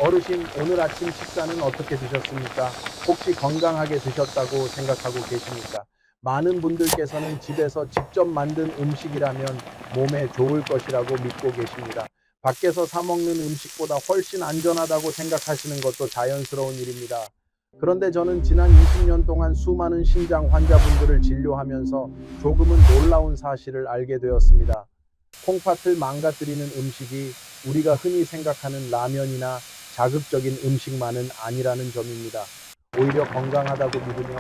어르신, 오늘 아침 식사는 어떻게 드셨습니까? 혹시 건강하게 드셨다고 생각하고 계십니까? 많은 분들께서는 집에서 직접 만든 음식이라면 몸에 좋을 것이라고 믿고 계십니다. 밖에서 사 먹는 음식보다 훨씬 안전하다고 생각하시는 것도 자연스러운 일입니다. 그런데 저는 지난 20년 동안 수많은 신장 환자분들을 진료하면서 조금은 놀라운 사실을 알게 되었습니다. 콩팥을 망가뜨리는 음식이 우리가 흔히 생각하는 라면이나 자극적인 음식만은 아니라는 점입니다. 오히려 건강하다고 믿으며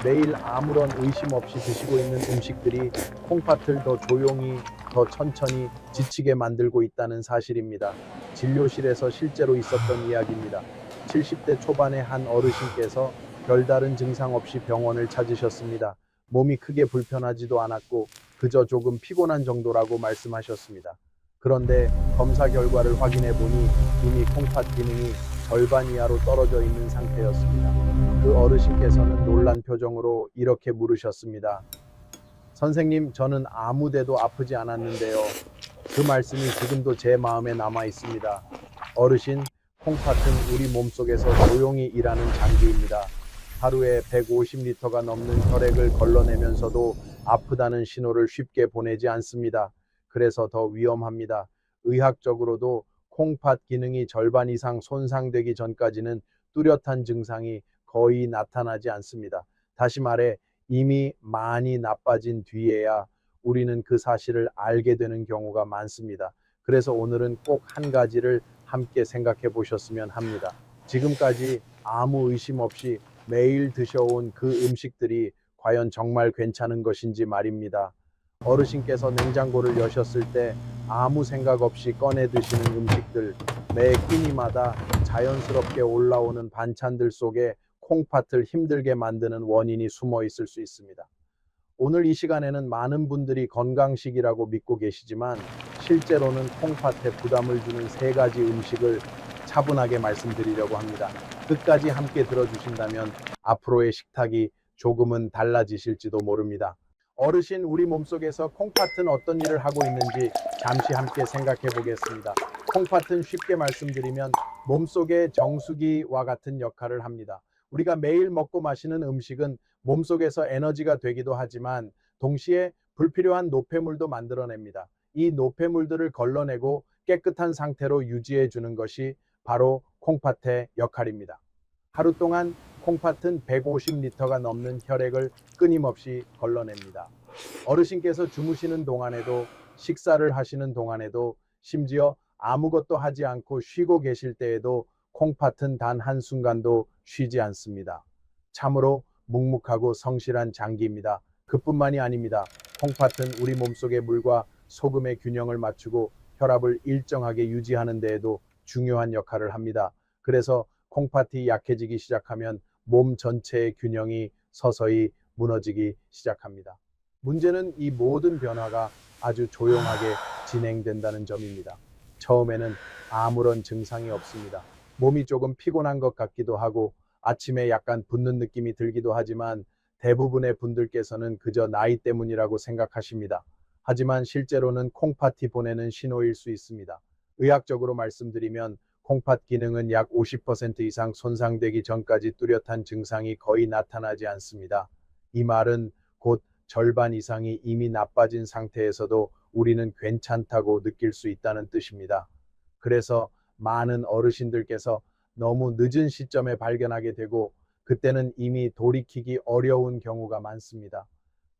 매일 아무런 의심 없이 드시고 있는 음식들이 콩팥을 더 조용히, 더 천천히 지치게 만들고 있다는 사실입니다. 진료실에서 실제로 있었던 이야기입니다. 70대 초반의 한 어르신께서 별다른 증상 없이 병원을 찾으셨습니다. 몸이 크게 불편하지도 않았고 그저 조금 피곤한 정도라고 말씀하셨습니다. 그런데 검사 결과를 확인해 보니 이미 콩팥 기능이 절반 이하로 떨어져 있는 상태였습니다. 그 어르신께서는 놀란 표정으로 이렇게 물으셨습니다. 선생님, 저는 아무 데도 아프지 않았는데요. 그 말씀이 지금도 제 마음에 남아 있습니다. 어르신, 콩팥은 우리 몸속에서 조용히 일하는 장기입니다. 하루에 150리터가 넘는 혈액을 걸러내면서도 아프다는 신호를 쉽게 보내지 않습니다. 그래서 더 위험합니다. 의학적으로도 콩팥 기능이 절반 이상 손상되기 전까지는 뚜렷한 증상이 거의 나타나지 않습니다. 다시 말해, 이미 많이 나빠진 뒤에야 우리는 그 사실을 알게 되는 경우가 많습니다. 그래서 오늘은 꼭 한 가지를 함께 생각해 보셨으면 합니다. 지금까지 아무 의심 없이 매일 드셔온 그 음식들이 과연 정말 괜찮은 것인지 말입니다. 어르신께서 냉장고를 여셨을 때 아무 생각 없이 꺼내 드시는 음식들, 매 끼니마다 자연스럽게 올라오는 반찬들 속에 콩팥을 힘들게 만드는 원인이 숨어 있을 수 있습니다. 오늘 이 시간에는 많은 분들이 건강식이라고 믿고 계시지만 실제로는 콩팥에 부담을 주는 세 가지 음식을 차분하게 말씀드리려고 합니다. 끝까지 함께 들어주신다면 앞으로의 식탁이 조금은 달라지실지도 모릅니다. 어르신, 우리 몸속에서 콩팥은 어떤 일을 하고 있는지 잠시 함께 생각해 보겠습니다. 콩팥은 쉽게 말씀드리면 몸속의 정수기와 같은 역할을 합니다. 우리가 매일 먹고 마시는 음식은 몸속에서 에너지가 되기도 하지만 동시에 불필요한 노폐물도 만들어냅니다. 이 노폐물들을 걸러내고 깨끗한 상태로 유지해 주는 것이 바로 콩팥의 역할입니다. 하루 동안 콩팥은 150리터가 넘는 혈액을 끊임없이 걸러냅니다. 어르신께서 주무시는 동안에도, 식사를 하시는 동안에도, 심지어 아무것도 하지 않고 쉬고 계실 때에도 콩팥은 단 한순간도 쉬지 않습니다. 참으로 묵묵하고 성실한 장기입니다. 그뿐만이 아닙니다. 콩팥은 우리 몸속의 물과 소금의 균형을 맞추고 혈압을 일정하게 유지하는 데에도 중요한 역할을 합니다. 그래서 콩팥이 약해지기 시작하면 몸 전체의 균형이 서서히 무너지기 시작합니다. 문제는 이 모든 변화가 아주 조용하게 진행된다는 점입니다. 처음에는 아무런 증상이 없습니다. 몸이 조금 피곤한 것 같기도 하고 아침에 약간 붓는 느낌이 들기도 하지만 대부분의 분들께서는 그저 나이 때문이라고 생각하십니다. 하지만 실제로는 콩팥이 보내는 신호일 수 있습니다. 의학적으로 말씀드리면 콩팥 기능은 약 50% 이상 손상되기 전까지 뚜렷한 증상이 거의 나타나지 않습니다. 이 말은 곧 절반 이상이 이미 나빠진 상태에서도 우리는 괜찮다고 느낄 수 있다는 뜻입니다. 그래서 많은 어르신들께서 너무 늦은 시점에 발견하게 되고 그때는 이미 돌이키기 어려운 경우가 많습니다.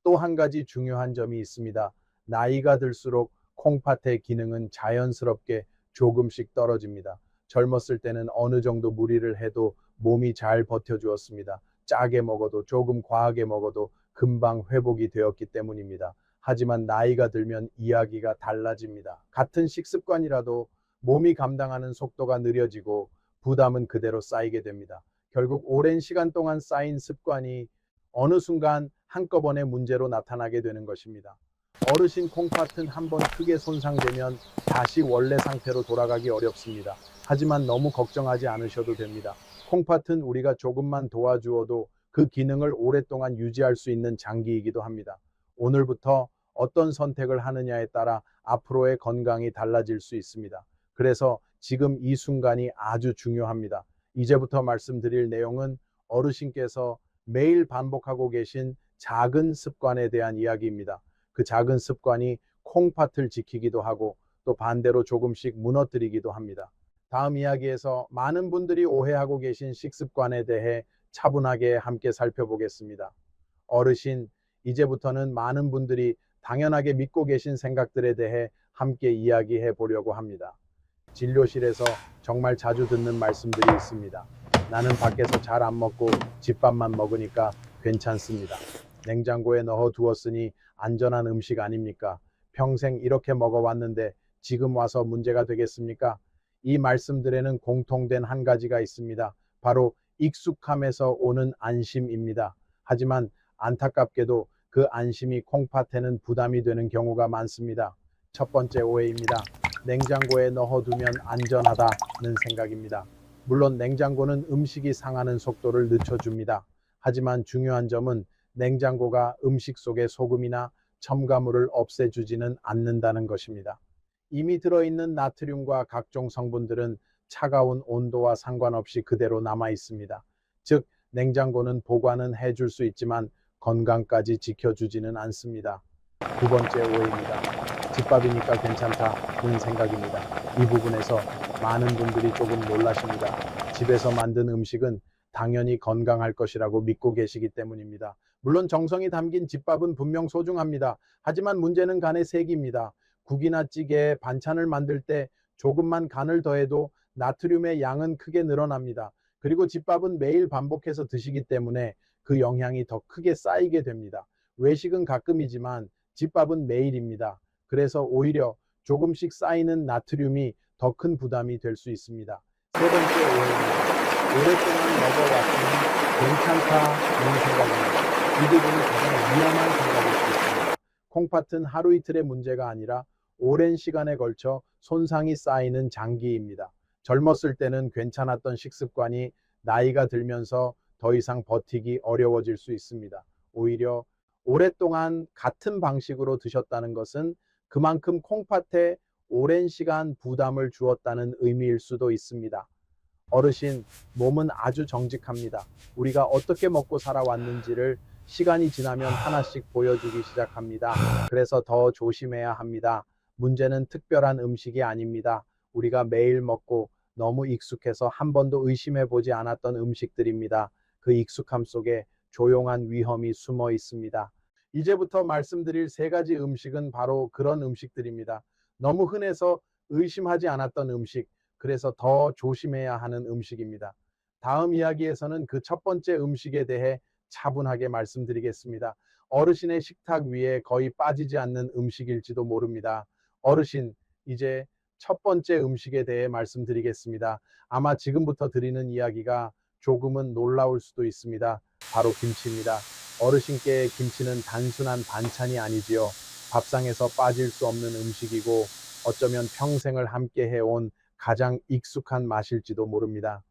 또 한 가지 중요한 점이 있습니다. 나이가 들수록 콩팥의 기능은 자연스럽게 조금씩 떨어집니다. 젊었을 때는 어느 정도 무리를 해도 몸이 잘 버텨주었습니다. 짜게 먹어도 조금 과하게 먹어도 금방 회복이 되었기 때문입니다. 하지만 나이가 들면 이야기가 달라집니다. 같은 식습관이라도 몸이 감당하는 속도가 느려지고 부담은 그대로 쌓이게 됩니다. 결국 오랜 시간 동안 쌓인 습관이 어느 순간 한꺼번에 문제로 나타나게 되는 것입니다. 어르신 콩팥은 한번 크게 손상되면 다시 원래 상태로 돌아가기 어렵습니다. 하지만 너무 걱정하지 않으셔도 됩니다. 콩팥은 우리가 조금만 도와주어도 그 기능을 오랫동안 유지할 수 있는 장기이기도 합니다. 오늘부터 어떤 선택을 하느냐에 따라 앞으로의 건강이 달라질 수 있습니다. 그래서 지금 이 순간이 아주 중요합니다. 이제부터 말씀드릴 내용은 어르신께서 매일 반복하고 계신 작은 습관에 대한 이야기입니다. 그 작은 습관이 콩팥을 지키기도 하고 또 반대로 조금씩 무너뜨리기도 합니다. 다음 이야기에서 많은 분들이 오해하고 계신 식습관에 대해 차분하게 함께 살펴보겠습니다. 어르신, 이제부터는 많은 분들이 당연하게 믿고 계신 생각들에 대해 함께 이야기해 보려고 합니다. 진료실에서 정말 자주 듣는 말씀들이 있습니다. 나는 밖에서 잘 안 먹고 집밥만 먹으니까 괜찮습니다. 냉장고에 넣어 두었으니 안전한 음식 아닙니까? 평생 이렇게 먹어왔는데 지금 와서 문제가 되겠습니까? 이 말씀들에는 공통된 한 가지가 있습니다. 바로 익숙함에서 오는 안심입니다. 하지만 안타깝게도 그 안심이 콩팥에는 부담이 되는 경우가 많습니다. 첫 번째 오해입니다. 냉장고에 넣어두면 안전하다는 생각입니다. 물론 냉장고는 음식이 상하는 속도를 늦춰줍니다. 하지만 중요한 점은 냉장고가 음식 속의 소금이나 첨가물을 없애주지는 않는다는 것입니다. 이미 들어있는 나트륨과 각종 성분들은 차가운 온도와 상관없이 그대로 남아 있습니다. 즉, 냉장고는 보관은 해줄 수 있지만 건강까지 지켜주지는 않습니다. 두 번째 오해입니다. 집밥이니까 괜찮다는 생각입니다. 이 부분에서 많은 분들이 조금 놀라십니다. 집에서 만든 음식은 당연히 건강할 것이라고 믿고 계시기 때문입니다. 물론 정성이 담긴 집밥은 분명 소중합니다. 하지만 문제는 간의 세기입니다. 국이나 찌개, 반찬을 만들 때 조금만 간을 더해도 나트륨의 양은 크게 늘어납니다. 그리고 집밥은 매일 반복해서 드시기 때문에 그 영향이 더 크게 쌓이게 됩니다. 외식은 가끔이지만 집밥은 매일입니다. 그래서 오히려 조금씩 쌓이는 나트륨이 더 큰 부담이 될 수 있습니다. 세 번째 오해입니다. 오랫동안 먹어왔으니 괜찮다는 생각입니다. 이 부분이 가장 위험한 생각일 수 있습니다. 콩팥은 하루 이틀의 문제가 아니라 오랜 시간에 걸쳐 손상이 쌓이는 장기입니다. 젊었을 때는 괜찮았던 식습관이 나이가 들면서 더 이상 버티기 어려워질 수 있습니다. 오히려 오랫동안 같은 방식으로 드셨다는 것은 그만큼 콩팥에 오랜 시간 부담을 주었다는 의미일 수도 있습니다. 어르신, 몸은 아주 정직합니다. 우리가 어떻게 먹고 살아왔는지를 시간이 지나면 하나씩 보여주기 시작합니다. 그래서 더 조심해야 합니다. 문제는 특별한 음식이 아닙니다. 우리가 매일 먹고 너무 익숙해서 한 번도 의심해 보지 않았던 음식들입니다. 그 익숙함 속에 조용한 위험이 숨어 있습니다. 이제부터 말씀드릴 세 가지 음식은 바로 그런 음식들입니다. 너무 흔해서 의심하지 않았던 음식, 그래서 더 조심해야 하는 음식입니다. 다음 이야기에서는 그 첫 번째 음식에 대해 차분하게 말씀드리겠습니다. 어르신의 식탁 위에 거의 빠지지 않는 음식일지도 모릅니다. 어르신, 이제 첫 번째 음식에 대해 말씀드리겠습니다. 아마 지금부터 드리는 이야기가 조금은 놀라울 수도 있습니다. 바로 김치입니다. 어르신께 김치는 단순한 반찬이 아니지요. 밥상에서 빠질 수 없는 음식이고 어쩌면 평생을 함께 해온 가장 익숙한 맛일지도 모릅니다.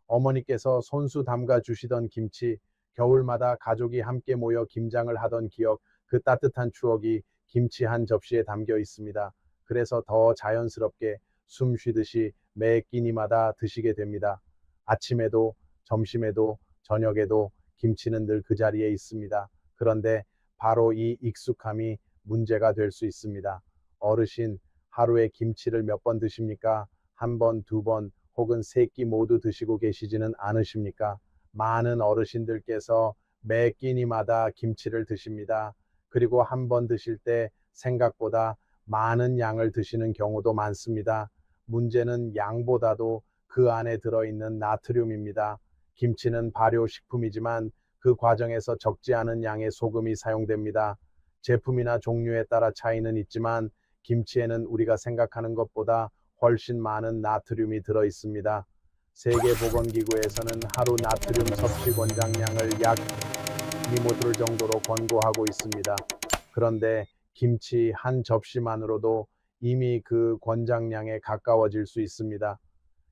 어머니께서 손수 담가 주시던 김치, 겨울마다 가족이 함께 모여 김장을 하던 기억, 그 따뜻한 추억이 김치 한 접시에 담겨 있습니다. 그래서 더 자연스럽게 숨 쉬듯이 매 끼니마다 드시게 됩니다. 아침에도, 점심에도, 저녁에도 김치는 늘 그 자리에 있습니다. 그런데 바로 이 익숙함이 문제가 될 수 있습니다. 어르신, 하루에 김치를 몇 번 드십니까? 한 번, 두 번, 혹은 세 끼 모두 드시고 계시지는 않으십니까? 많은 어르신들께서 매 끼니마다 김치를 드십니다. 그리고 한 번 드실 때 생각보다 많은 양을 드시는 경우도 많습니다. 문제는 양보다도 그 안에 들어있는 나트륨입니다. 김치는 발효식품이지만 그 과정에서 적지 않은 양의 소금이 사용됩니다. 제품이나 종류에 따라 차이는 있지만 김치에는 우리가 생각하는 것보다 훨씬 많은 나트륨이 들어 있습니다. 세계보건기구에서는 하루 나트륨 섭취 권장량을 약 2모들 정도로 권고하고 있습니다. 그런데 김치 한 접시만으로도 이미 그 권장량에 가까워질 수 있습니다.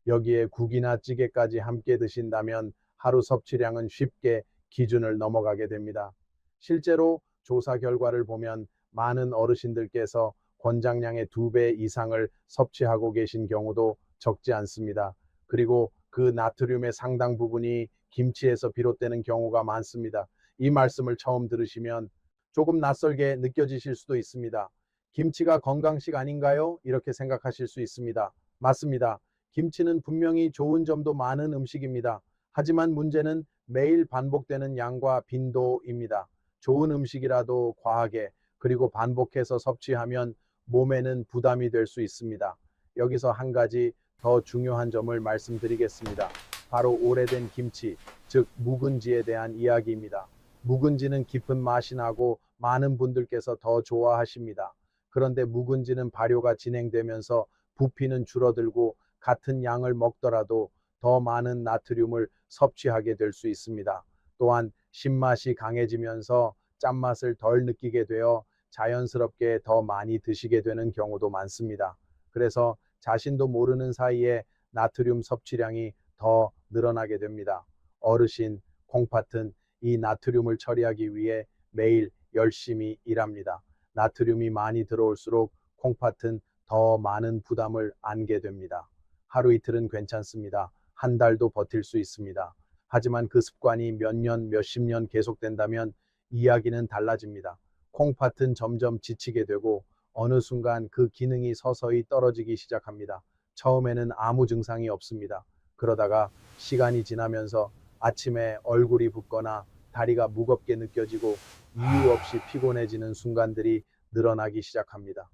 여기에 국이나 찌개까지 함께 드신다면 하루 섭취량은 쉽게 기준을 넘어가게 됩니다. 실제로 조사 결과를 보면 많은 어르신들께서 권장량의 2배 이상을 섭취하고 계신 경우도 적지 않습니다. 그리고 그 나트륨의 상당 부분이 김치에서 비롯되는 경우가 많습니다. 이 말씀을 처음 들으시면 조금 낯설게 느껴지실 수도 있습니다. 김치가 건강식 아닌가요? 이렇게 생각하실 수 있습니다. 맞습니다. 김치는 분명히 좋은 점도 많은 음식입니다. 하지만 문제는 매일 반복되는 양과 빈도입니다. 좋은 음식이라도 과하게 그리고 반복해서 섭취하면 몸에는 부담이 될 수 있습니다. 여기서 한 가지 더 중요한 점을 말씀드리겠습니다. 바로 오래된 김치, 즉 묵은지에 대한 이야기입니다. 묵은지는 깊은 맛이 나고 많은 분들께서 더 좋아하십니다. 그런데 묵은지는 발효가 진행되면서 부피는 줄어들고 같은 양을 먹더라도 더 많은 나트륨을 섭취하게 될 수 있습니다. 또한 신맛이 강해지면서 짠맛을 덜 느끼게 되어 자연스럽게 더 많이 드시게 되는 경우도 많습니다. 그래서 자신도 모르는 사이에 나트륨 섭취량이 더 늘어나게 됩니다. 어르신, 콩팥은 이 나트륨을 처리하기 위해 매일 열심히 일합니다. 나트륨이 많이 들어올수록 콩팥은 더 많은 부담을 안게 됩니다. 하루 이틀은 괜찮습니다. 한 달도 버틸 수 있습니다. 하지만 그 습관이 몇 년, 몇십 년 계속된다면 이야기는 달라집니다. 콩팥은 점점 지치게 되고 어느 순간 그 기능이 서서히 떨어지기 시작합니다. 처음에는 아무 증상이 없습니다. 그러다가 시간이 지나면서 아침에 얼굴이 붓거나 다리가 무겁게 느껴지고 이유 없이 피곤해지는 순간들이 늘어나기 시작합니다.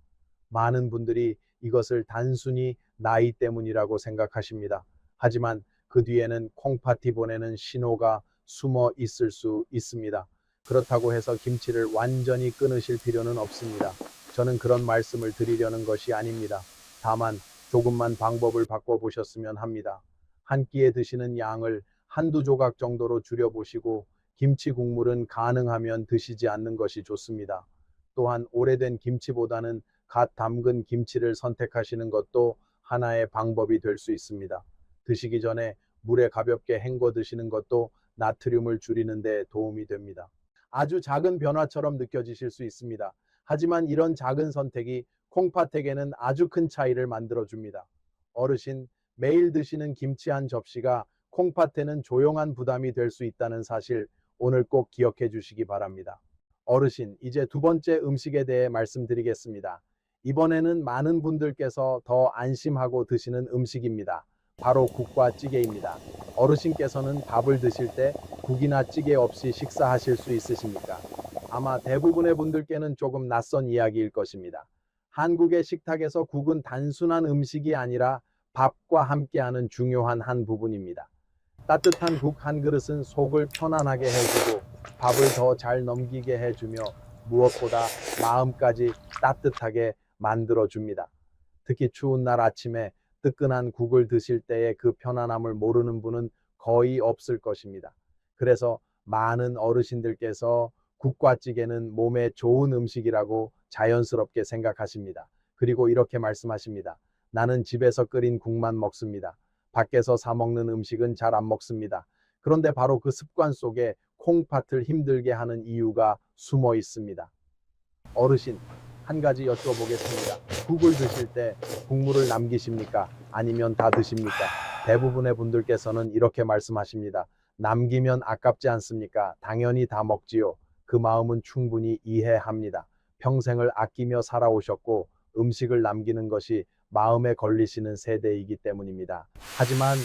많은 분들이 이것을 단순히 나이 때문이라고 생각하십니다. 하지만 그 뒤에는 콩팥이 보내는 신호가 숨어 있을 수 있습니다. 그렇다고 해서 김치를 완전히 끊으실 필요는 없습니다. 저는 그런 말씀을 드리려는 것이 아닙니다. 다만 조금만 방법을 바꿔보셨으면 합니다. 한 끼에 드시는 양을 한두 조각 정도로 줄여보시고 김치 국물은 가능하면 드시지 않는 것이 좋습니다. 또한 오래된 김치보다는 갓 담근 김치를 선택하시는 것도 하나의 방법이 될 수 있습니다. 드시기 전에 물에 가볍게 헹궈 드시는 것도 나트륨을 줄이는 데 도움이 됩니다. 아주 작은 변화처럼 느껴지실 수 있습니다. 하지만 이런 작은 선택이 콩팥에게는 아주 큰 차이를 만들어 줍니다. 어르신, 매일 드시는 김치 한 접시가 콩팥에는 조용한 부담이 될 수 있다는 사실 오늘 꼭 기억해 주시기 바랍니다. 어르신, 이제 두 번째 음식에 대해 말씀드리겠습니다. 이번에는 많은 분들께서 더 안심하고 드시는 음식입니다. 바로 국과 찌개입니다. 어르신께서는 밥을 드실 때 국이나 찌개 없이 식사하실 수 있으십니까? 아마 대부분의 분들께는 조금 낯선 이야기일 것입니다. 한국의 식탁에서 국은 단순한 음식이 아니라 밥과 함께하는 중요한 한 부분입니다. 따뜻한 국 한 그릇은 속을 편안하게 해주고 밥을 더 잘 넘기게 해주며 무엇보다 마음까지 따뜻하게 만들어줍니다. 특히 추운 날 아침에 뜨끈한 국을 드실 때의 그 편안함을 모르는 분은 거의 없을 것입니다. 그래서 많은 어르신들께서 국과 찌개는 몸에 좋은 음식이라고 자연스럽게 생각하십니다. 그리고 이렇게 말씀하십니다. 나는 집에서 끓인 국만 먹습니다. 밖에서 사 먹는 음식은 잘 안 먹습니다. 그런데 바로 그 습관 속에 콩팥을 힘들게 하는 이유가 숨어 있습니다. 어르신, 한 가지 여쭤보겠습니다. 국을 드실 때 국물을 남기십니까? 아니면 다 드십니까? 대부분의 분들께서는 이렇게 말씀하십니다. 남기면 아깝지 않습니까? 당연히 다 먹지요. 그 마음은 충분히 이해합니다. 평생을 아끼며 살아오셨고 음식을 남기는 것이 마음에 걸리시는 세대이기 때문입니다. 하지만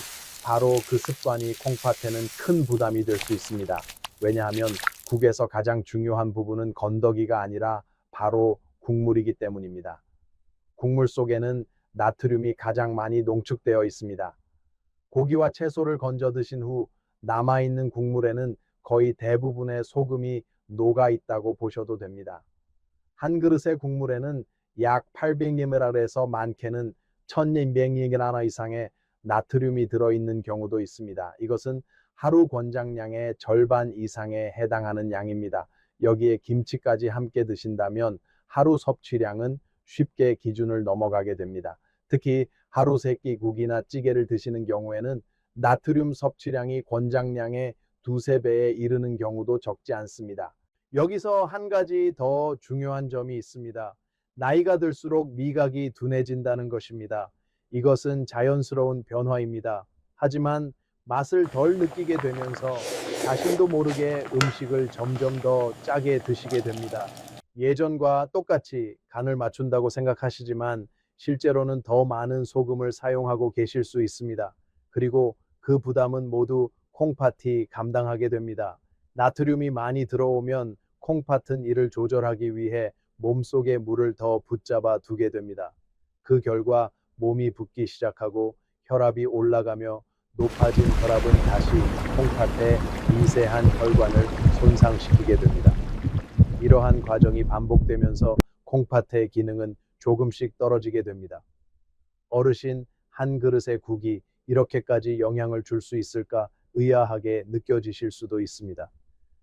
바로 그 습관이 콩팥에는 큰 부담이 될 수 있습니다. 왜냐하면 국에서 가장 중요한 부분은 건더기가 아니라 바로 국물이기 때문입니다. 국물 속에는 나트륨이 가장 많이 농축되어 있습니다. 고기와 채소를 건져 드신 후 남아있는 국물에는 거의 대부분의 소금이 녹아 있다고 보셔도 됩니다. 한 그릇의 국물에는 약 800ml에서 많게는 1200ml 이상의 나트륨이 들어있는 경우도 있습니다. 이것은 하루 권장량의 절반 이상에 해당하는 양입니다. 여기에 김치까지 함께 드신다면 하루 섭취량은 쉽게 기준을 넘어가게 됩니다. 특히 하루 세 끼 국이나 찌개를 드시는 경우에는 나트륨 섭취량이 권장량의 두세 배에 이르는 경우도 적지 않습니다. 여기서 한 가지 더 중요한 점이 있습니다. 나이가 들수록 미각이 둔해진다는 것입니다. 이것은 자연스러운 변화입니다. 하지만 맛을 덜 느끼게 되면서 자신도 모르게 음식을 점점 더 짜게 드시게 됩니다. 예전과 똑같이 간을 맞춘다고 생각하시지만 실제로는 더 많은 소금을 사용하고 계실 수 있습니다. 그리고 그 부담은 모두 콩팥이 감당하게 됩니다. 나트륨이 많이 들어오면 콩팥은 이를 조절하기 위해 몸속에 물을 더 붙잡아 두게 됩니다. 그 결과 몸이 붓기 시작하고 혈압이 올라가며 높아진 혈압은 다시 콩팥의 미세한 혈관을 손상시키게 됩니다. 이러한 과정이 반복되면서 콩팥의 기능은 조금씩 떨어지게 됩니다. 어르신, 한 그릇의 국이 이렇게까지 영향을 줄 수 있을까 의아하게 느껴지실 수도 있습니다.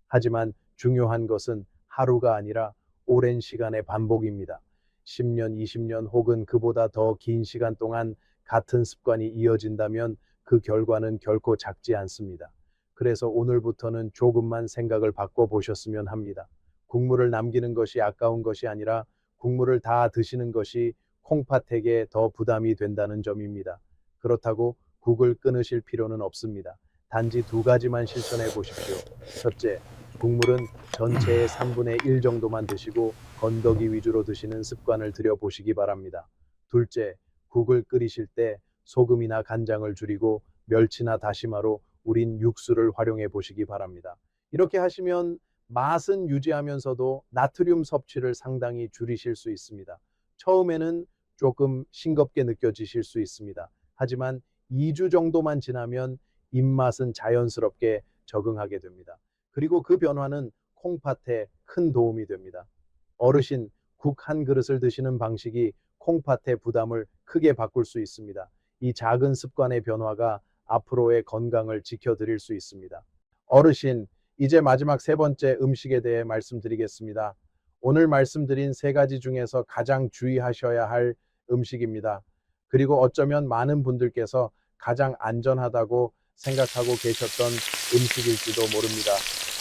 하지만 중요한 것은 하루가 아니라 오랜 시간의 반복입니다. 10년, 20년 혹은 그보다 더 긴 시간 동안 같은 습관이 이어진다면 그 결과는 결코 작지 않습니다. 그래서 오늘부터는 조금만 생각을 바꿔보셨으면 합니다. 국물을 남기는 것이 아까운 것이 아니라 국물을 다 드시는 것이 콩팥에게 더 부담이 된다는 점입니다. 그렇다고 국을 끊으실 필요는 없습니다. 단지 두 가지만 실천해 보십시오. 첫째, 국물은 전체의 3분의 1 정도만 드시고 건더기 위주로 드시는 습관을 들여보시기 바랍니다. 둘째, 국을 끓이실 때 소금이나 간장을 줄이고 멸치나 다시마로 우린 육수를 활용해 보시기 바랍니다. 이렇게 하시면 맛은 유지하면서도 나트륨 섭취를 상당히 줄이실 수 있습니다. 처음에는 조금 싱겁게 느껴지실 수 있습니다. 하지만 2주 정도만 지나면 입맛은 자연스럽게 적응하게 됩니다. 그리고 그 변화는 콩팥에 큰 도움이 됩니다. 어르신, 국 한 그릇을 드시는 방식이 콩팥의 부담을 크게 바꿀 수 있습니다. 이 작은 습관의 변화가 앞으로의 건강을 지켜드릴 수 있습니다. 어르신, 이제 마지막 세 번째 음식에 대해 말씀드리겠습니다. 오늘 말씀드린 세 가지 중에서 가장 주의하셔야 할 음식입니다. 그리고 어쩌면 많은 분들께서 가장 안전하다고 생각하고 계셨던 음식일지도 모릅니다.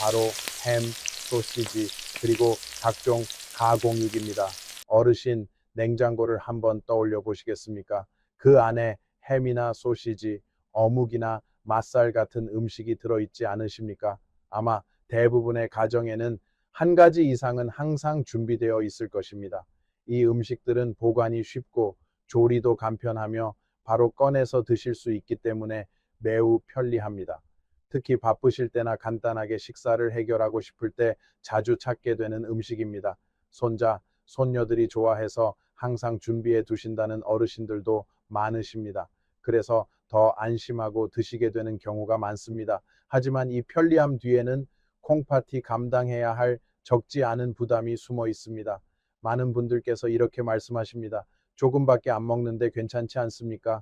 바로 햄, 소시지, 그리고 각종 가공육입니다. 어르신, 냉장고를 한번 떠올려 보시겠습니까? 그 안에 햄이나 소시지, 어묵이나 맛살 같은 음식이 들어있지 않으십니까? 아마 대부분의 가정에는 한 가지 이상은 항상 준비되어 있을 것입니다. 이 음식들은 보관이 쉽고 조리도 간편하며 바로 꺼내서 드실 수 있기 때문에 매우 편리합니다. 특히 바쁘실 때나 간단하게 식사를 해결하고 싶을 때 자주 찾게 되는 음식입니다. 손자, 손녀들이 좋아해서 항상 준비해 두신다는 어르신들도 많으십니다. 그래서 더 안심하고 드시게 되는 경우가 많습니다. 하지만 이 편리함 뒤에는 콩팥이 감당해야 할 적지 않은 부담이 숨어 있습니다. 많은 분들께서 이렇게 말씀하십니다. 조금밖에 안 먹는데 괜찮지 않습니까?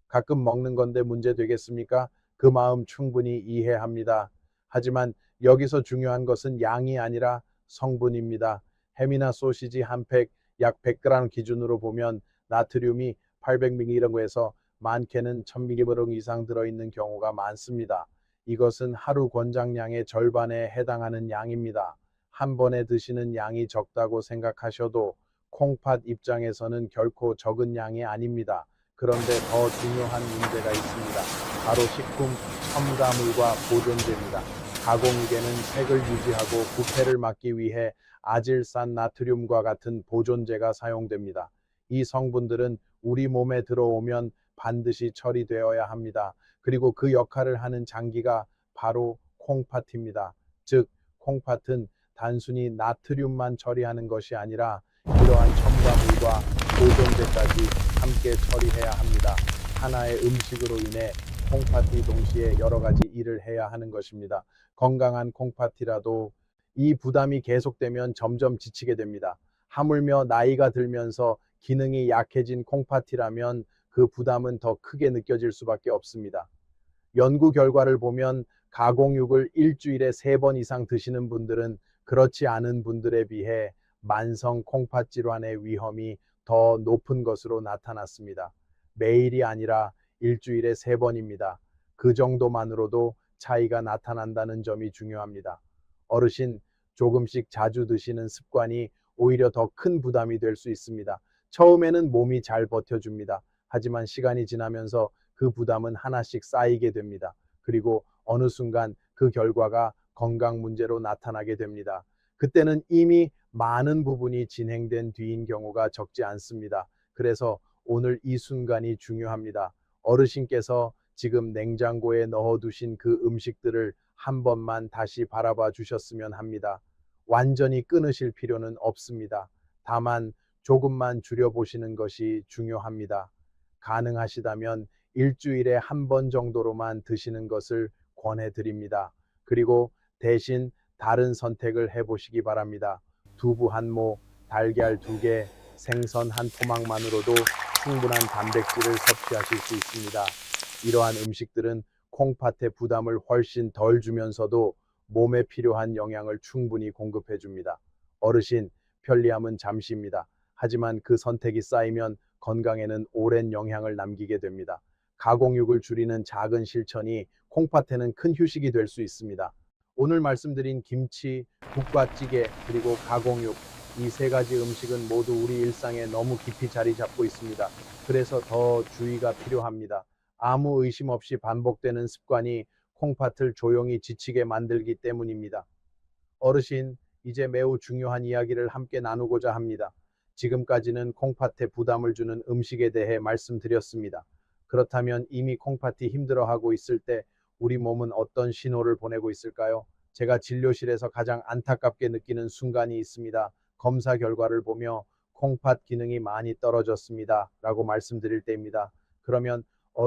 가끔 먹는 건데 문제 되겠습니까? 그 마음 충분히 이해합니다. 하지만 여기서 중요한 것은 양이 아니라 성분입니다. 햄이나 소시지 한 팩 약 100g 기준으로 보면 나트륨이 800mg에서 많게는 1000mg 이상 들어있는 경우가 많습니다. 이것은 하루 권장량의 절반에 해당하는 양입니다. 한 번에 드시는 양이 적다고 생각하셔도 콩팥 입장에서는 결코 적은 양이 아닙니다. 그런데 더 중요한 문제가 있습니다. 바로 식품 첨가물과 보존제입니다. 가공육에는 색을 유지하고 부패를 막기 위해 아질산 나트륨과 같은 보존제가 사용됩니다. 이 성분들은 우리 몸에 들어오면 반드시 처리되어야 합니다. 그리고 그 역할을 하는 장기가 바로 콩팥입니다. 즉, 콩팥은 단순히 나트륨만 처리하는 것이 아니라 이러한 첨가물과 보존제까지 함께 처리해야 합니다. 하나의 음식으로 인해 콩팥이 동시에 여러 가지 일을 해야 하는 것입니다. 건강한 콩팥이라도 이 부담이 계속되면 점점 지치게 됩니다. 하물며 나이가 들면서 기능이 약해진 콩팥이라면 그 부담은 더 크게 느껴질 수밖에 없습니다. 연구 결과를 보면 가공육을 일주일에 3번 이상 드시는 분들은 그렇지 않은 분들에 비해 만성 콩팥 질환의 위험이 더 높은 것으로 나타났습니다. 매일이 아니라 일주일에 3번입니다. 그 정도만으로도 차이가 나타난다는 점이 중요합니다. 어르신, 조금씩 자주 드시는 습관이 오히려 더 큰 부담이 될 수 있습니다. 처음에는 몸이 잘 버텨줍니다. 하지만 시간이 지나면서 그 부담은 하나씩 쌓이게 됩니다. 그리고 어느 순간 그 결과가 건강 문제로 나타나게 됩니다. 그때는 이미 많은 부분이 진행된 뒤인 경우가 적지 않습니다. 그래서 오늘 이 순간이 중요합니다. 어르신께서 지금 냉장고에 넣어두신 그 음식들을 한 번만 다시 바라봐 주셨으면 합니다. 완전히 끊으실 필요는 없습니다. 다만 조금만 줄여보시는 것이 중요합니다. 가능하시다면 일주일에 한 번 정도로만 드시는 것을 권해드립니다. 그리고 대신 다른 선택을 해보시기 바랍니다. 두부 한 모, 달걀 2개, 생선 한 토막만으로도 충분한 단백질을 섭취하실 수 있습니다. 이러한 음식들은 콩팥의 부담을 훨씬 덜 주면서도 몸에 필요한 영양을 충분히 공급해 줍니다. 어르신, 편리함은 잠시입니다. 하지만 그 선택이 쌓이면 건강에는 오랜 영향을 남기게 됩니다. 가공육을 줄이는 작은 실천이 콩팥에는 큰 휴식이 될 수 있습니다. 오늘 말씀드린 김치, 국과 찌개, 그리고 가공육, 이 세 가지 음식은 모두 우리 일상에 너무 깊이 자리 잡고 있습니다. 그래서 더 주의가 필요합니다. 아무 의심 없이 반복되는 습관이 콩팥을 조용히 지치게 만들기 때문입니다. 어르신, 이제 매우 중요한 이야기를 함께 나누고자 합니다. 지금까지는 콩팥에 부담을 주는 음식에 대해 말씀드렸습니다. 그렇다면 이미 콩팥이 힘들어하고 있을 때 우리 몸은 어떤 신호를 보내고 있을까요? 제가 진료실에서 가장 안타깝게 느끼는 순간이 있습니다. 검사 결과를 보며 콩팥 기능이 많이 떨어졌습니다. 라고 말씀드릴 때입니다. 그러면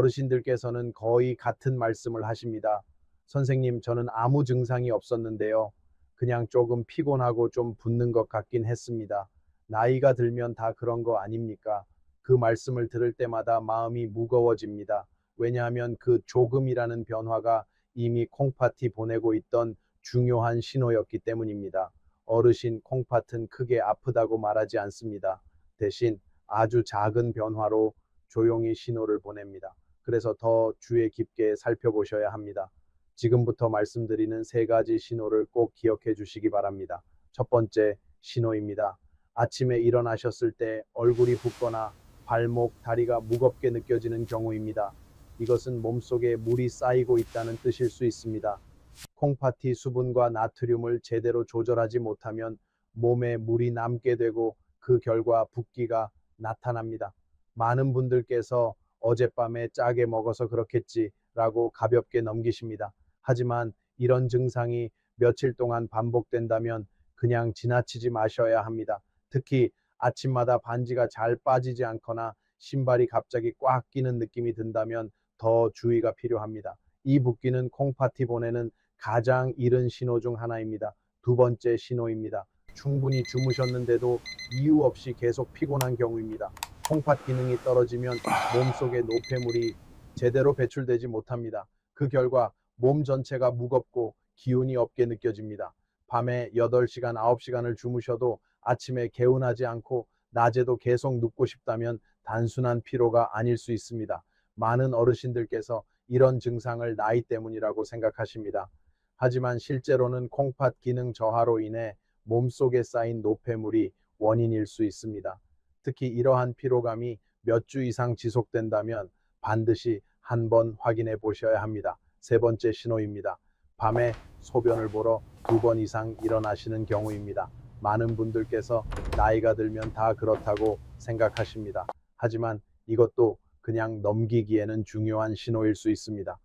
어르신들께서는 거의 같은 말씀을 하십니다. 선생님, 저는 아무 증상이 없었는데요. 그냥 조금 피곤하고 좀 붓는 것 같긴 했습니다. 나이가 들면 다 그런 거 아닙니까? 그 말씀을 들을 때마다 마음이 무거워집니다. 왜냐하면 그 조금이라는 변화가 이미 콩팥이 보내고 있던 중요한 신호였기 때문입니다. 어르신, 콩팥은 크게 아프다고 말하지 않습니다. 대신 아주 작은 변화로 조용히 신호를 보냅니다. 그래서 더 주의 깊게 살펴보셔야 합니다. 지금부터 말씀드리는 세 가지 신호를 꼭 기억해 주시기 바랍니다. 첫 번째 신호입니다. 아침에 일어나셨을 때 얼굴이 붓거나 발목, 다리가 무겁게 느껴지는 경우입니다. 이것은 몸속에 물이 쌓이고 있다는 뜻일 수 있습니다. 콩팥이 수분과 나트륨을 제대로 조절하지 못하면 몸에 물이 남게 되고 그 결과 붓기가 나타납니다. 많은 분들께서 어젯밤에 짜게 먹어서 그렇겠지라고 가볍게 넘기십니다. 하지만 이런 증상이 며칠 동안 반복된다면 그냥 지나치지 마셔야 합니다. 특히 아침마다 반지가 잘 빠지지 않거나 신발이 갑자기 꽉 끼는 느낌이 든다면 더 주의가 필요합니다. 이 붓기는 콩팥이 보내는 가장 이른 신호 중 하나입니다. 두 번째 신호입니다. 충분히 주무셨는데도 이유 없이 계속 피곤한 경우입니다. 콩팥 기능이 떨어지면 몸속의 노폐물이 제대로 배출되지 못합니다. 그 결과 몸 전체가 무겁고 기운이 없게 느껴집니다. 밤에 8시간, 9시간을 주무셔도 아침에 개운하지 않고 낮에도 계속 눕고 싶다면 단순한 피로가 아닐 수 있습니다. 많은 어르신들께서 이런 증상을 나이 때문이라고 생각하십니다. 하지만 실제로는 콩팥 기능 저하로 인해 몸속에 쌓인 노폐물이 원인일 수 있습니다. 특히 이러한 피로감이 몇 주 이상 지속된다면 반드시 한번 확인해 보셔야 합니다. 세 번째 신호입니다. 밤에 소변을 보러 2번 이상 일어나시는 경우입니다. 많은 분들께서 나이가 들면 다 그렇다고 생각하십니다. 하지만 이것도 그냥 넘기기에는 중요한 신호일 수 있습니다.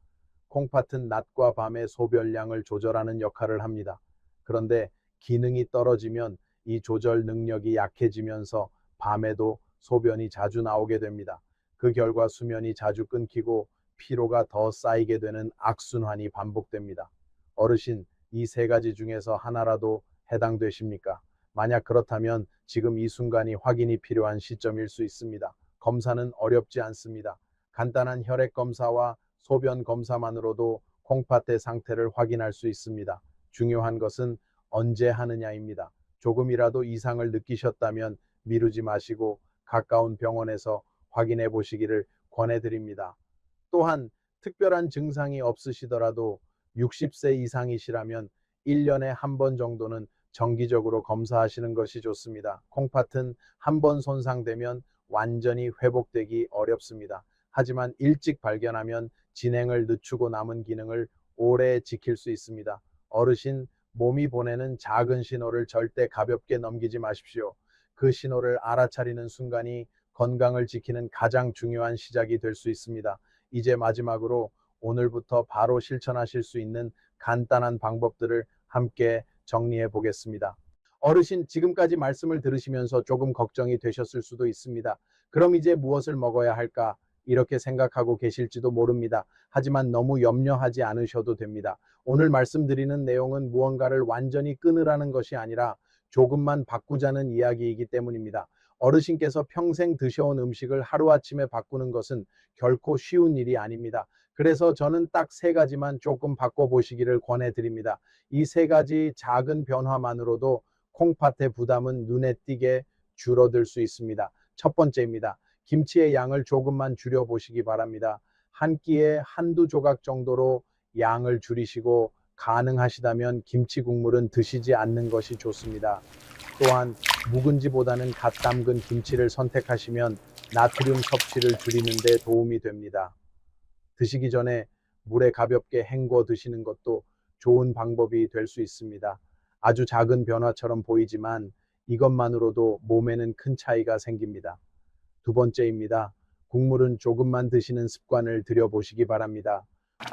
콩팥은 낮과 밤의 소변량을 조절하는 역할을 합니다. 그런데 기능이 떨어지면 이 조절 능력이 약해지면서 밤에도 소변이 자주 나오게 됩니다. 그 결과 수면이 자주 끊기고 피로가 더 쌓이게 되는 악순환이 반복됩니다. 어르신, 이 세 가지 중에서 하나라도 해당되십니까? 만약 그렇다면 지금 이 순간이 확인이 필요한 시점일 수 있습니다. 검사는 어렵지 않습니다. 간단한 혈액 검사와 소변 검사만으로도 콩팥의 상태를 확인할 수 있습니다. 중요한 것은 언제 하느냐입니다. 조금이라도 이상을 느끼셨다면 미루지 마시고 가까운 병원에서 확인해 보시기를 권해드립니다. 또한 특별한 증상이 없으시더라도 60세 이상이시라면 1년에 한 번 정도는 정기적으로 검사하시는 것이 좋습니다. 콩팥은 한 번 손상되면 완전히 회복되기 어렵습니다. 하지만 일찍 발견하면 진행을 늦추고 남은 기능을 오래 지킬 수 있습니다. 어르신, 몸이 보내는 작은 신호를 절대 가볍게 넘기지 마십시오. 그 신호를 알아차리는 순간이 건강을 지키는 가장 중요한 시작이 될 수 있습니다. 이제 마지막으로 오늘부터 바로 실천하실 수 있는 간단한 방법들을 함께 정리해 보겠습니다. 어르신, 지금까지 말씀을 들으시면서 조금 걱정이 되셨을 수도 있습니다. 그럼 이제 무엇을 먹어야 할까? 이렇게 생각하고 계실지도 모릅니다. 하지만 너무 염려하지 않으셔도 됩니다. 오늘 말씀드리는 내용은 무언가를 완전히 끊으라는 것이 아니라 조금만 바꾸자는 이야기이기 때문입니다. 어르신께서 평생 드셔온 음식을 하루아침에 바꾸는 것은 결코 쉬운 일이 아닙니다. 그래서 저는 딱 세 가지만 조금 바꿔보시기를 권해드립니다. 이 세 가지 작은 변화만으로도 콩팥의 부담은 눈에 띄게 줄어들 수 있습니다. 첫 번째입니다. 김치의 양을 조금만 줄여보시기 바랍니다. 한 끼에 한두 조각 정도로 양을 줄이시고 가능하시다면 김치 국물은 드시지 않는 것이 좋습니다. 또한 묵은지보다는 갓 담근 김치를 선택하시면 나트륨 섭취를 줄이는 데 도움이 됩니다. 드시기 전에 물에 가볍게 헹궈 드시는 것도 좋은 방법이 될 수 있습니다. 아주 작은 변화처럼 보이지만 이것만으로도 몸에는 큰 차이가 생깁니다. 두 번째입니다. 국물은 조금만 드시는 습관을 들여보시기 바랍니다.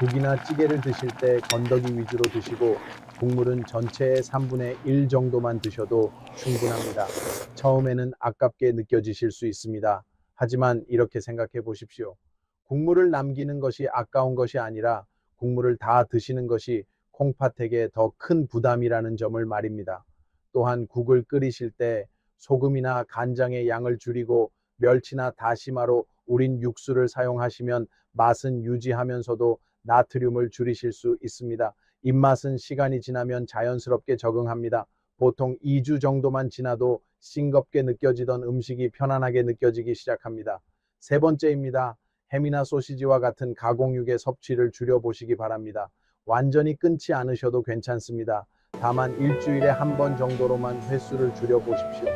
국이나 찌개를 드실 때 건더기 위주로 드시고 국물은 전체의 3분의 1 정도만 드셔도 충분합니다. 처음에는 아깝게 느껴지실 수 있습니다. 하지만 이렇게 생각해 보십시오. 국물을 남기는 것이 아까운 것이 아니라 국물을 다 드시는 것이 콩팥에게 더 큰 부담이라는 점을 말입니다. 또한 국을 끓이실 때 소금이나 간장의 양을 줄이고 멸치나 다시마로 우린 육수를 사용하시면 맛은 유지하면서도 나트륨을 줄이실 수 있습니다. 입맛은 시간이 지나면 자연스럽게 적응합니다. 보통 2주 정도만 지나도 싱겁게 느껴지던 음식이 편안하게 느껴지기 시작합니다. 세 번째입니다. 햄이나 소시지와 같은 가공육의 섭취를 줄여보시기 바랍니다. 완전히 끊지 않으셔도 괜찮습니다. 다만 일주일에 한 번 정도로만 횟수를 줄여보십시오.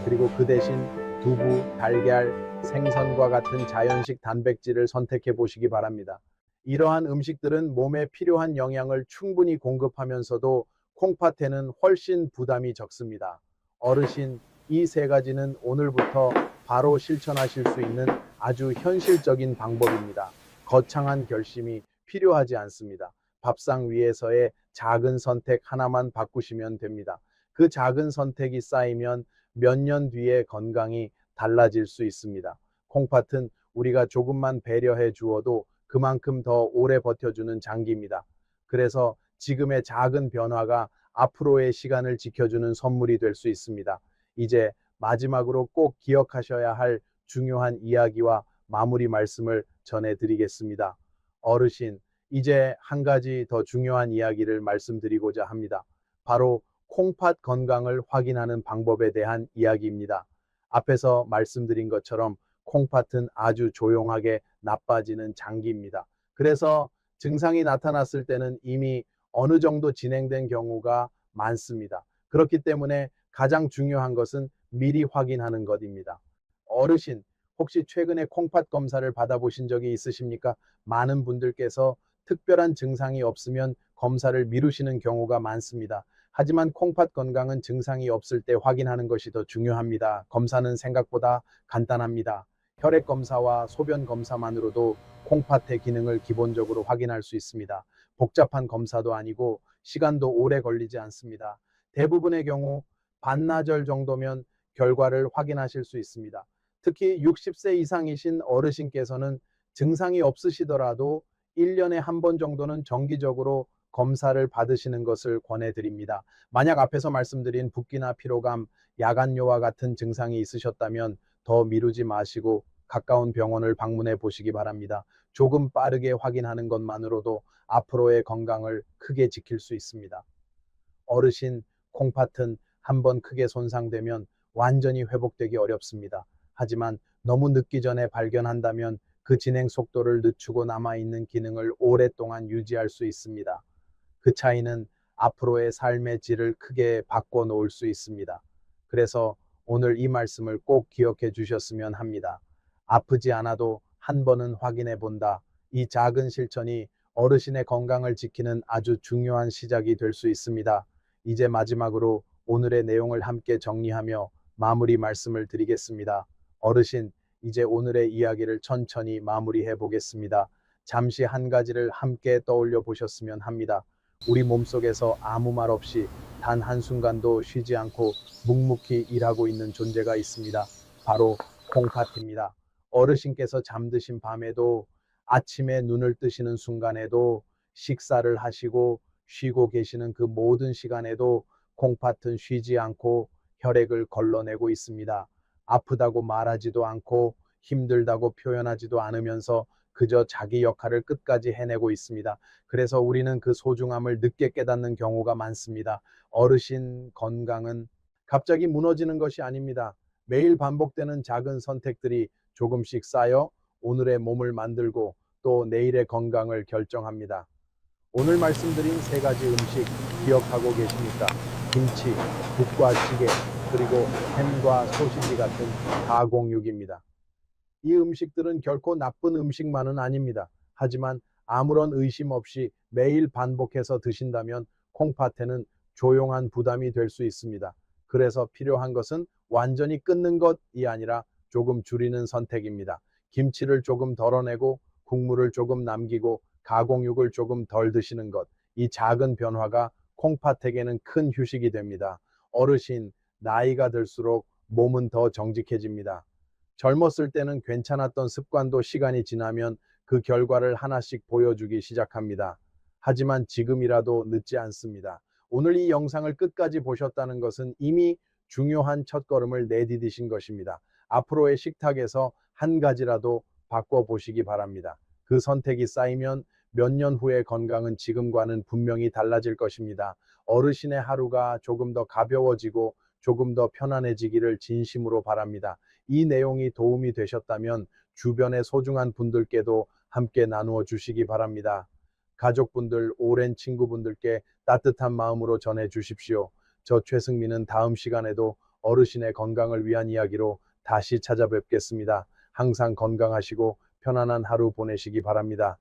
그리고 그 대신 두부, 달걀, 생선과 같은 자연식 단백질을 선택해 보시기 바랍니다. 이러한 음식들은 몸에 필요한 영양을 충분히 공급하면서도 콩팥에는 훨씬 부담이 적습니다. 어르신, 이 세 가지는 오늘부터 바로 실천하실 수 있는 아주 현실적인 방법입니다. 거창한 결심이 필요하지 않습니다. 밥상 위에서의 작은 선택 하나만 바꾸시면 됩니다. 그 작은 선택이 쌓이면 몇 년 뒤에 건강이 달라질 수 있습니다. 콩팥은 우리가 조금만 배려해 주어도 그만큼 더 오래 버텨주는 장기입니다. 그래서 지금의 작은 변화가 앞으로의 시간을 지켜주는 선물이 될 수 있습니다. 이제 마지막으로 꼭 기억하셔야 할 중요한 이야기와 마무리 말씀을 전해드리겠습니다. 어르신, 이제 한 가지 더 중요한 이야기를 말씀드리고자 합니다. 바로 콩팥 건강을 확인하는 방법에 대한 이야기입니다. 앞에서 말씀드린 것처럼 콩팥은 아주 조용하게 나빠지는 장기입니다. 그래서 증상이 나타났을 때는 이미 어느 정도 진행된 경우가 많습니다. 그렇기 때문에 가장 중요한 것은 미리 확인하는 것입니다. 어르신, 혹시 최근에 콩팥 검사를 받아보신 적이 있으십니까? 많은 분들께서 특별한 증상이 없으면 검사를 미루시는 경우가 많습니다. 하지만 콩팥 건강은 증상이 없을 때 확인하는 것이 더 중요합니다. 검사는 생각보다 간단합니다. 혈액 검사와 소변 검사만으로도 콩팥의 기능을 기본적으로 확인할 수 있습니다. 복잡한 검사도 아니고 시간도 오래 걸리지 않습니다. 대부분의 경우 반나절 정도면 결과를 확인하실 수 있습니다. 특히 60세 이상이신 어르신께서는 증상이 없으시더라도 1년에 한 번 정도는 정기적으로 검사를 받으시는 것을 권해드립니다. 만약 앞에서 말씀드린 붓기나 피로감, 야간요와 같은 증상이 있으셨다면 더 미루지 마시고 가까운 병원을 방문해 보시기 바랍니다. 조금 빠르게 확인하는 것만으로도 앞으로의 건강을 크게 지킬 수 있습니다. 어르신, 콩팥은 한번 크게 손상되면 완전히 회복되기 어렵습니다. 하지만 너무 늦기 전에 발견한다면 그 진행 속도를 늦추고 남아있는 기능을 오랫동안 유지할 수 있습니다. 그 차이는 앞으로의 삶의 질을 크게 바꿔 놓을 수 있습니다. 그래서 오늘 이 말씀을 꼭 기억해 주셨으면 합니다. 아프지 않아도 한 번은 확인해 본다. 이 작은 실천이 어르신의 건강을 지키는 아주 중요한 시작이 될 수 있습니다. 이제 마지막으로 오늘의 내용을 함께 정리하며 마무리 말씀을 드리겠습니다. 어르신, 이제 오늘의 이야기를 천천히 마무리해 보겠습니다. 잠시 한 가지를 함께 떠올려 보셨으면 합니다. 우리 몸속에서 아무 말 없이 단 한순간도 쉬지 않고 묵묵히 일하고 있는 존재가 있습니다. 바로 콩팥입니다. 어르신께서 잠드신 밤에도, 아침에 눈을 뜨시는 순간에도, 식사를 하시고 쉬고 계시는 그 모든 시간에도 콩팥은 쉬지 않고 혈액을 걸러내고 있습니다. 아프다고 말하지도 않고 힘들다고 표현하지도 않으면서 그저 자기 역할을 끝까지 해내고 있습니다. 그래서 우리는 그 소중함을 늦게 깨닫는 경우가 많습니다. 어르신 건강은 갑자기 무너지는 것이 아닙니다. 매일 반복되는 작은 선택들이 조금씩 쌓여 오늘의 몸을 만들고 또 내일의 건강을 결정합니다. 오늘 말씀드린 세 가지 음식 기억하고 계십니까? 김치, 국과 찌개, 그리고 햄과 소시지 같은 가공육입니다. 이 음식들은 결코 나쁜 음식만은 아닙니다. 하지만 아무런 의심 없이 매일 반복해서 드신다면 콩팥에는 조용한 부담이 될 수 있습니다. 그래서 필요한 것은 완전히 끊는 것이 아니라 조금 줄이는 선택입니다. 김치를 조금 덜어내고 국물을 조금 남기고 가공육을 조금 덜 드시는 것. 이 작은 변화가 콩팥에게는 큰 휴식이 됩니다. 어르신, 나이가 들수록 몸은 더 정직해집니다. 젊었을 때는 괜찮았던 습관도 시간이 지나면 그 결과를 하나씩 보여주기 시작합니다. 하지만 지금이라도 늦지 않습니다. 오늘 이 영상을 끝까지 보셨다는 것은 이미 중요한 첫걸음을 내디디신 것입니다. 앞으로의 식탁에서 한 가지라도 바꿔보시기 바랍니다. 그 선택이 쌓이면 몇 년 후의 건강은 지금과는 분명히 달라질 것입니다. 어르신의 하루가 조금 더 가벼워지고 조금 더 편안해지기를 진심으로 바랍니다. 이 내용이 도움이 되셨다면 주변의 소중한 분들께도 함께 나누어 주시기 바랍니다. 가족분들, 오랜 친구분들께 따뜻한 마음으로 전해 주십시오. 저 최승민은 다음 시간에도 어르신의 건강을 위한 이야기로 다시 찾아뵙겠습니다. 항상 건강하시고 편안한 하루 보내시기 바랍니다.